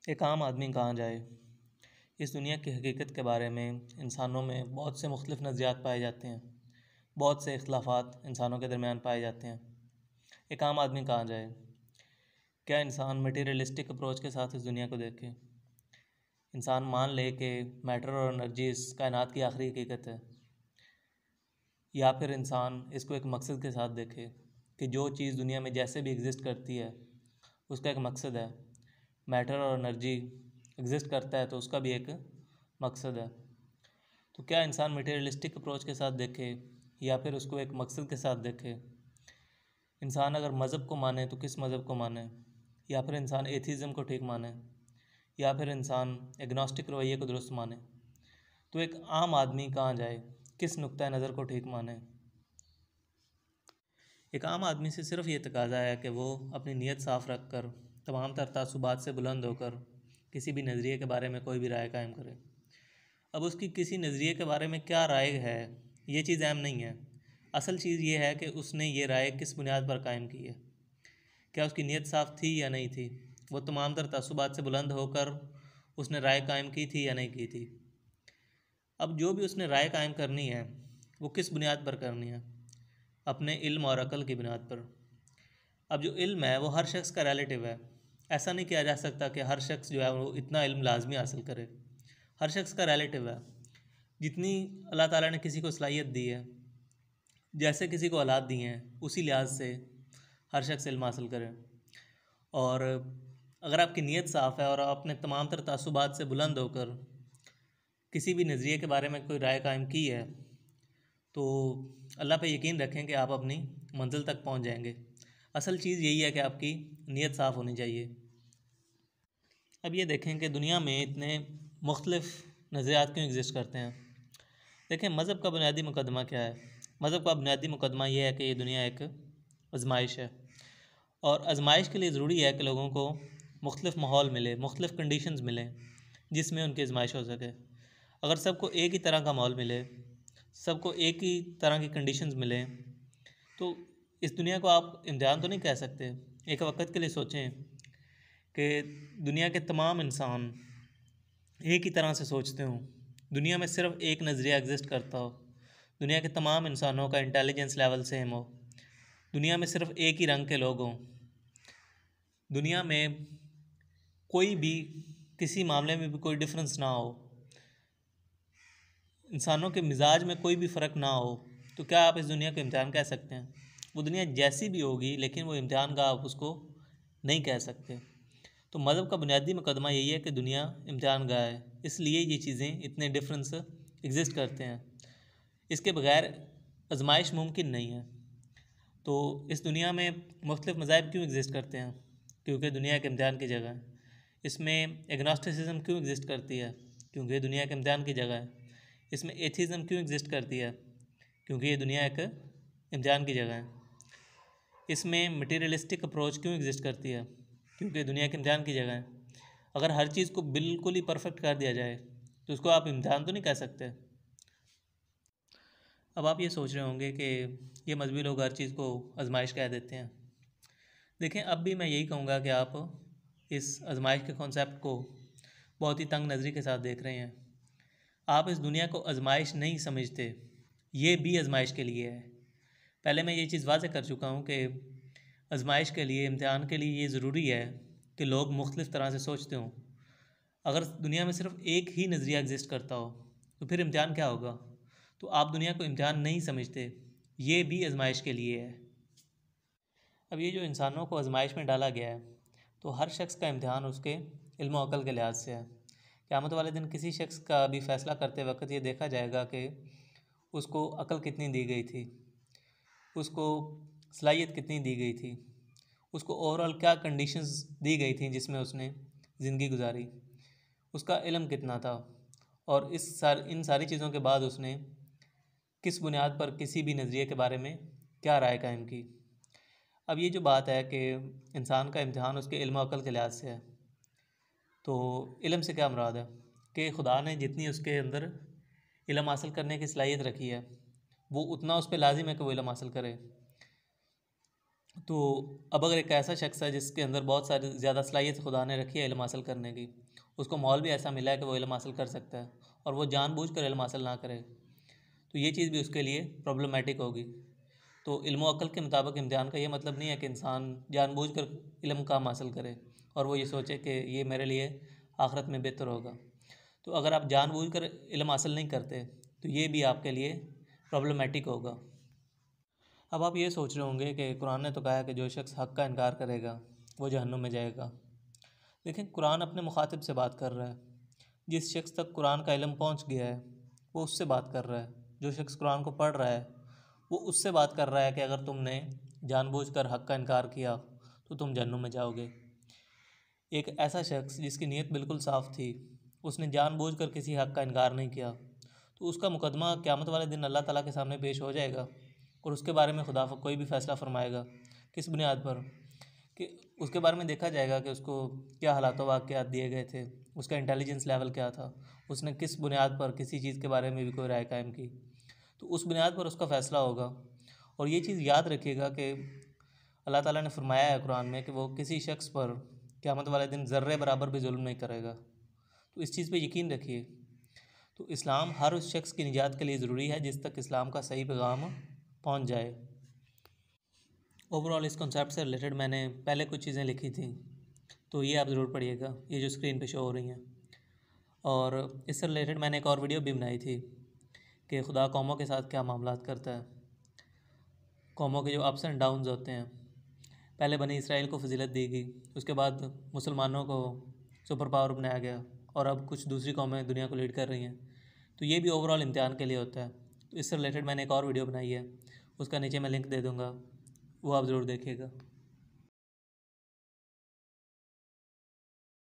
एक आम आदमी कहाँ जाए। इस दुनिया की हकीकत के बारे में इंसानों में बहुत से मुख्तलिफ नज़रियात पाए जाते हैं। बहुत से इख्तलाफात इंसानों के दरमियान पाए जाते हैं। एक आम आदमी कहाँ जाए। क्या इंसान मटीरियलिस्टिक अप्रोच के साथ इस दुनिया को देखे। इंसान मान ले कि मैटर और एनर्जी इस कायनात की आखिरी हकीकत है, या फिर इंसान इसको एक मकसद के साथ देखे कि जो चीज़ दुनिया में जैसे भी एग्ज़िस्ट करती है उसका एक मकसद है। मैटर और एनर्जी एग्ज़िस्ट करता है तो उसका भी एक मकसद है। तो क्या इंसान मटेरियलिस्टिक अप्रोच के साथ देखे या फिर उसको एक मकसद के साथ देखे। इंसान अगर मज़हब को माने तो किस मज़हब को माने, या फिर इंसान एथीज़म को ठीक माने, या फिर इंसान एग्नोस्टिक रवैये को दुरुस्त माने। तो एक आम आदमी कहाँ जाए, किस नुक्ता नज़र को ठीक माने। एक आम आदमी से सिर्फ ये तकाजा है कि वो अपनी नीयत साफ़ रख कर तमाम तर तासुबात से बुलंद होकर किसी भी नज़रिए के बारे में कोई भी राय कायम करे। अब उसकी किसी नज़रिए के बारे में क्या राय है ये चीज़ अहम नहीं है। असल चीज़ ये है कि उसने ये राय किस बुनियाद पर कायम की है। क्या उसकी नीयत साफ़ थी या नहीं थी। वो तमाम तर तासुबात से बुलंद होकर उसने राय कायम की थी या नहीं की थी। अब जो भी उसने राय कायम करनी है वो किस बुनियाद पर करनी है, अपने इल्म और अकल की बुनियाद पर। अब जो इल्म है वो हर शख्स का रिलेटिव है। ऐसा नहीं किया जा सकता कि हर शख्स जो है वो इतना इल्म लाजमी हासिल करे। हर शख्स का रिलेटिव है। जितनी अल्लाह ताला ने किसी को सलाहियत दी है, जैसे किसी को औलाद दी हैं, उसी लिहाज से हर शख्स इल्म हासिल करे। और अगर आपकी नीयत साफ़ है और आप अपने तमाम तर तासुबात से बुलंद होकर किसी भी नज़रिए के बारे में कोई राय कायम की है तो अल्लाह पे यकीन रखें कि आप अपनी मंजिल तक पहुंच जाएंगे। असल चीज़ यही है कि आपकी नीयत साफ़ होनी चाहिए। अब ये देखें कि दुनिया में इतने मुख्तलिफ नज़रियात क्यों एग्ज़िस्ट करते हैं। देखें, मज़हब का बुनियादी मुकदमा क्या है। मज़हब का बुनियादी मुकदमा ये है कि ये दुनिया एक आजमाइश है, और आजमाइश के लिए ज़रूरी है कि लोगों को मुख्तलिफ माहौल मिले, मुख्तलिफ कंडीशंस मिलें जिसमें उनकी आजमाइश हो सके। अगर सबको एक ही तरह का माहौल मिले, सबको एक ही तरह की कंडीशंस मिले, तो इस दुनिया को आप इम्तिहान तो नहीं कह सकते। एक वक्त के लिए सोचें कि दुनिया के तमाम इंसान एक ही तरह से सोचते हों, दुनिया में सिर्फ एक नज़रिया एग्जिस्ट करता हो, दुनिया के तमाम इंसानों का इंटेलिजेंस लेवल सेम हो, दुनिया में सिर्फ एक ही रंग के लोग हों, दुनिया में कोई भी किसी मामले में भी कोई डिफरेंस ना हो, इंसानों के मिजाज में कोई भी फ़र्क ना हो, तो क्या आप इस दुनिया को इम्तिहान कह सकते हैं। वो दुनिया जैसी भी होगी लेकिन वो इम्तिहान का आप उसको नहीं कह सकते। तो मज़हब का बुनियादी मुकदमा यही है कि दुनिया इम्तिहान गाह है, इसलिए ये चीज़ें इतने डिफरेंस एग्जिस्ट करते हैं। इसके बगैर आजमाइश मुमकिन नहीं है। तो इस दुनिया में मुख्तलिफ मज़ाहिब क्यों एग्जिस्ट करते हैं, क्योंकि दुनिया के इम्तिहान की जगह है। इसमें एग्नोस्टिसिज्म क्यों एग्जिस्ट करती है, क्योंकि दुनिया के इम्तिहान की जगह है। इसमें एथीज़म क्यों एग्जिस्ट करती है, क्योंकि ये दुनिया एक इम्तिहान की जगह है। इसमें मटीरियलिस्टिक अप्रोच क्यों एग्जिस्ट करती है, क्योंकि दुनिया के इम्तिहान की जगह है। अगर हर चीज़ को बिल्कुल ही परफेक्ट कर दिया जाए तो उसको आप इम्तिहान तो नहीं कह सकते। अब आप ये सोच रहे होंगे कि ये मजहबी लोग हर चीज़ को आजमाइश कह देते हैं। देखें, अब भी मैं यही कहूँगा कि आप इस आजमाइश के कॉन्सेप्ट को बहुत ही तंग नज़री के साथ देख रहे हैं। आप इस दुनिया को आजमाइश नहीं समझते, ये भी आजमाइश के लिए है। पहले मैं ये चीज़ वाज़ेह कर चुका हूँ कि आजमाइश के लिए, इम्तिहान के लिए ये ज़रूरी है कि लोग मुख्तलिफ़ तरह से सोचते हों। अगर दुनिया में सिर्फ एक ही नज़रिया एग्जिस्ट करता हो तो फिर इम्तिहान क्या होगा। तो आप दुनिया को इम्तिहान नहीं समझते, ये भी आजमाइश के लिए है। अब ये जो इंसानों को आजमाइश में डाला गया है तो हर शख्स का इम्तिहान उसके इल्म और अक़ल के लिहाज से है। क़यामत वाले दिन किसी शख्स का भी फ़ैसला करते वक्त ये देखा जाएगा कि उसको अक़ल कितनी दी गई थी, उसको सलाहियत कितनी दी गई थी, उसको ओवरऑल क्या कंडीशंस दी गई थी जिसमें उसने ज़िंदगी गुजारी, उसका इल्म कितना था, और इन सारी चीज़ों के बाद उसने किस बुनियाद पर किसी भी नज़रिए के बारे में क्या राय कायम की। अब ये जो बात है कि इंसान का इम्तिहान उसके इल्म और अक़ल के लिहाज से है, तो इल्म से क्या मुराद है कि खुदा ने जितनी उसके अंदर इल्म हासिल करने की सलाहियत रखी है वो उतना उस पर लाजिम है कि वो इल्म हासिल करे। तो अब अगर एक ऐसा शख्स है जिसके अंदर बहुत सारी ज़्यादा सलाहियत खुदा ने रखी है इल्म हासिल करने की, उसको माहौल भी ऐसा मिला है कि वो इल्म हासिल कर सकता है और वो जानबूझकर इल्म हासिल ना करे, तो ये चीज़ भी उसके लिए प्रॉब्लमेटिक होगी। तो इल्म व अक़ल के मुताबिक इम्तिहान का ये मतलब नहीं है कि इंसान जानबूझकर इल्म काम हासिल करे और वो ये सोचे कि ये मेरे लिए आखिरत में बेहतर होगा। तो अगर आप जानबूझकर इल्म हासिल नहीं करते तो ये भी आपके लिए प्रॉब्लमेटिक होगा। अब आप ये सोच रहे होंगे कि कुरान ने तो कहा है कि जो शख्स हक़ का इनकार करेगा वो जहन्नुम में जाएगा, लेकिन कुरान अपने मुखातिब से बात कर रहा है। जिस शख्स तक कुरान का इल्म पहुंच गया है वो उससे बात कर रहा है। जो शख्स कुरान को पढ़ रहा है वो उससे बात कर रहा है कि अगर तुमने जानबूझकर हक़ का इनकार किया तो तुम जहन्नुम में जाओगे। एक ऐसा शख्स जिसकी नीयत बिल्कुल साफ़ थी, उसने जानबूझकर किसी हक़ का इनकार नहीं किया, तो उसका मुकदमा क़यामत वाले दिन अल्लाह ताला के सामने पेश हो जाएगा और उसके बारे में खुदा कोई भी फ़ैसला फरमाएगा। किस बुनियाद पर? कि उसके बारे में देखा जाएगा कि उसको क्या हालात वाक़यात दिए गए थे, उसका इंटेलिजेंस लेवल क्या था, उसने किस बुनियाद पर किसी चीज़ के बारे में भी कोई राय कायम की, तो उस बुनियाद पर उसका फ़ैसला होगा। और ये चीज़ याद रखिएगा कि अल्लाह ताला ने फरमाया है कुरान में कि वो किसी शख्स पर क़यामत वाले दिन ज़र्रे बराबर भी जुल्म नहीं करेगा। तो इस चीज़ पे यकीन रखिए। तो इस्लाम हर उस शख्स की निजात के लिए ज़रूरी है जिस तक इस्लाम का सही पैगाम पहुंच जाए। ओवरऑल इस कॉन्सेप्ट से रिलेटेड मैंने पहले कुछ चीज़ें लिखी थी, तो ये आप ज़रूर पढ़िएगा, ये जो स्क्रीन पे शो हो रही हैं। और इससे रिलेटेड मैंने एक और वीडियो भी बनाई थी कि खुदा कौमों के साथ क्या मामलात करता है, कौमों के जो अप्स एंड डाउन्स होते हैं। पहले बनी इसराइल को फजीलत दी गई, उसके बाद मुसलमानों को सुपर पावर बनाया गया और अब कुछ दूसरी कौमें दुनिया को लीड कर रही हैं। तो ये भी ओवरऑल इम्तिहान के लिए होता है। तो इससे रिलेटेड मैंने एक और वीडियो बनाई है, उसका नीचे मैं लिंक दे दूँगा, वो आप ज़रूर देखिएगा।